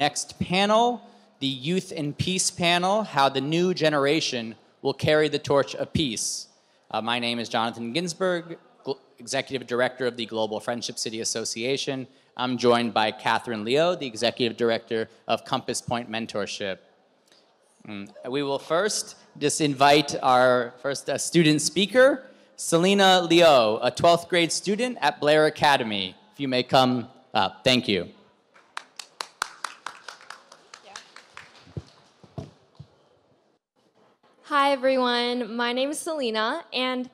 Next panel, the Youth in Peace panel, how the new generation will carry the torch of peace. My name is Jonathan Ginsberg, Executive Director of the Global Friendship City Association. I'm joined by Catherine Leo, the Executive Director of Compass Point Mentorship. We will first just invite our first student speaker, Selena Leo, a 12th grade student at Blair Academy. If you may come up. Thank you. Hi everyone, my name is Selena, and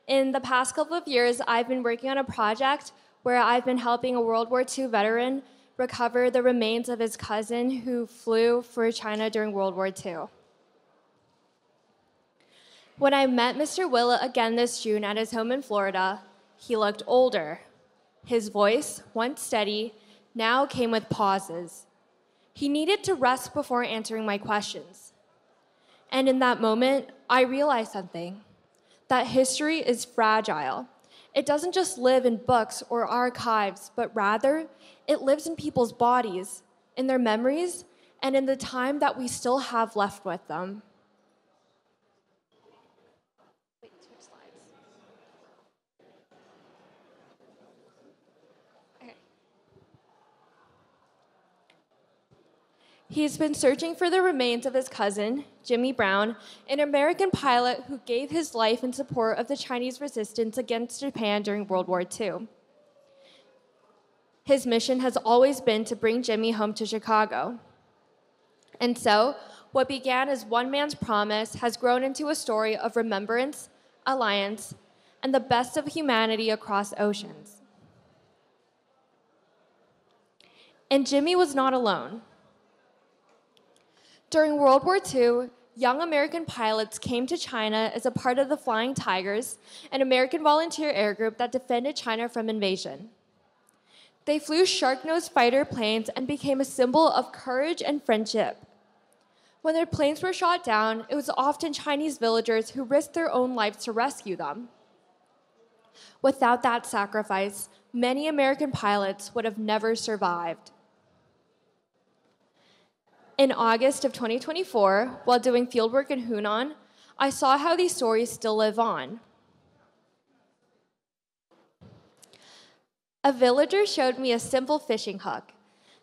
in the past couple of years I've been working on a project where I've been helping a World War II veteran recover the remains of his cousin who flew for China during World War II. When I met Mr. Willett again this June at his home in Florida, he looked older. His voice, once steady, now came with pauses. He needed to rest before answering my questions. And in that moment, I realized something, that history is fragile. It doesn't just live in books or archives, but rather, it lives in people's bodies, in their memories, and in the time that we still have left with them. He's been searching for the remains of his cousin, Jimmy Brown, an American pilot who gave his life in support of the Chinese resistance against Japan during World War II. His mission has always been to bring Jimmy home to Chicago. And so, what began as one man's promise has grown into a story of remembrance, alliance, and the best of humanity across oceans. And Jimmy was not alone. During World War II, young American pilots came to China as a part of the Flying Tigers, an American volunteer air group that defended China from invasion. They flew shark-nosed fighter planes and became a symbol of courage and friendship. When their planes were shot down, it was often Chinese villagers who risked their own lives to rescue them. Without that sacrifice, many American pilots would have never survived. In August of 2024, while doing fieldwork in Hunan, I saw how these stories still live on. A villager showed me a simple fishing hook,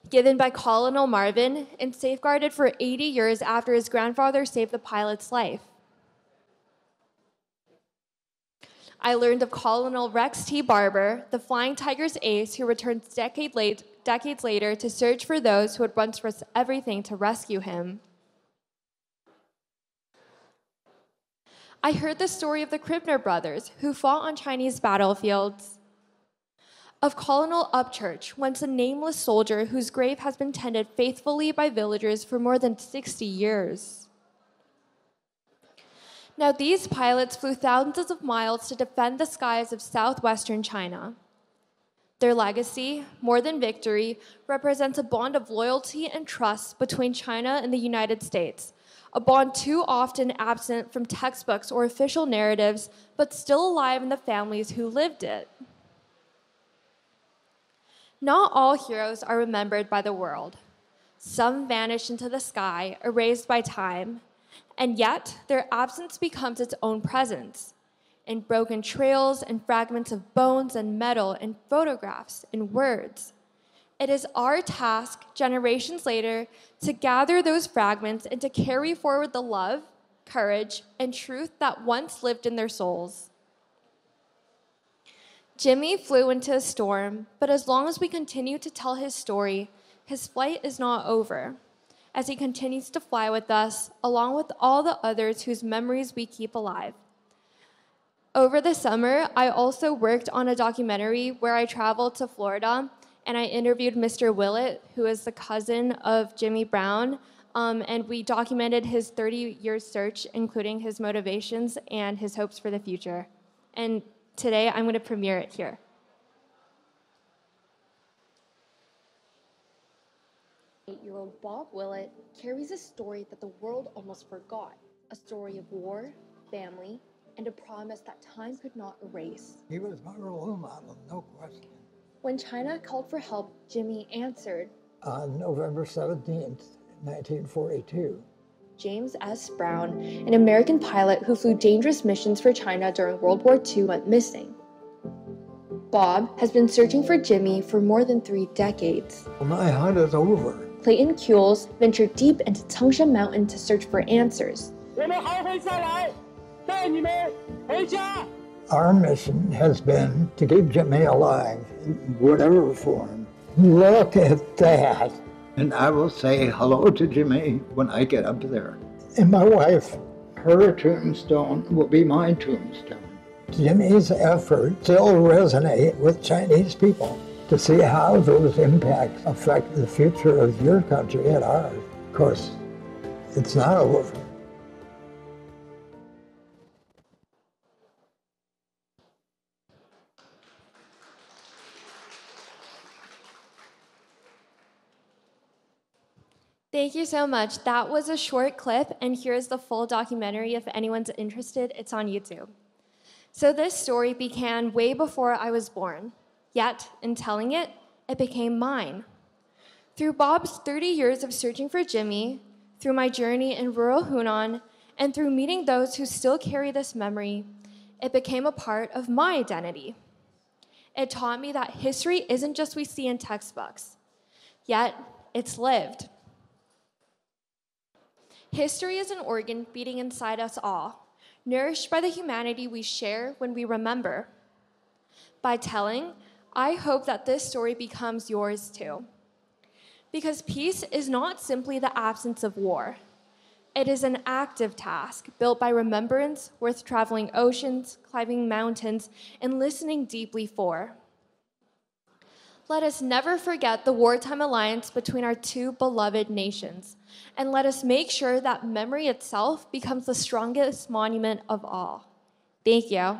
given by Colonel Marvin and safeguarded for 80 years after his grandfather saved the pilot's life. I learned of Colonel Rex T. Barber, the Flying Tigers ace who returns decades later to search for those who had once risked everything to rescue him. I heard the story of the Krippner brothers who fought on Chinese battlefields, of Colonel Upchurch, once a nameless soldier whose grave has been tended faithfully by villagers for more than 60 years. Now, these pilots flew thousands of miles to defend the skies of southwestern China. Their legacy, more than victory, represents a bond of loyalty and trust between China and the United States, a bond too often absent from textbooks or official narratives, but still alive in the families who lived it. Not all heroes are remembered by the world. Some vanish into the sky, erased by time, and yet their absence becomes its own presence, in broken trails and fragments of bones and metal and photographs and words. It is our task, generations later, to gather those fragments and to carry forward the love, courage, and truth that once lived in their souls. Jimmy flew into a storm, but as long as we continue to tell his story, his flight is not over, as he continues to fly with us, along with all the others whose memories we keep alive. Over the summer, I also worked on a documentary where I traveled to Florida, and I interviewed Mr. Willett, who is the cousin of Jimmy Brown, and we documented his 30-year search, including his motivations and his hopes for the future. And today, I'm going to premiere it here. 8-year-old Bob Willett carries a story that the world almost forgot, a story of war, family, and a promise that time could not erase. He was my role model, no question. When China called for help, Jimmy answered, on November 17th, 1942. James S. Brown, an American pilot who flew dangerous missions for China during World War II, went missing. Bob has been searching for Jimmy for more than 3 decades. My hunt is over. Clayton Kuehls ventured deep into Tangshan Mountain to search for answers. Our mission has been to keep Jimmy alive in whatever form. Look at that. And I will say hello to Jimmy when I get up there. And my wife, her tombstone will be my tombstone. Jimmy's efforts still resonate with Chinese people to see how those impacts affect the future of your country and ours. Of course, it's not over. Thank you so much. That was a short clip, and here's the full documentary. If anyone's interested, it's on YouTube. So this story began way before I was born, yet in telling it, it became mine. Through Bob's 30 years of searching for Jimmy, through my journey in rural Hunan, and through meeting those who still carry this memory, it became a part of my identity. It taught me that history isn't just we see in textbooks, yet it's lived. History is an organ beating inside us all, nourished by the humanity we share when we remember. By telling, I hope that this story becomes yours too. Because peace is not simply the absence of war. It is an active task built by remembrance worth traveling oceans, climbing mountains, and listening deeply for. Let us never forget the wartime alliance between our 2 beloved nations, and let us make sure that memory itself becomes the strongest monument of all. Thank you.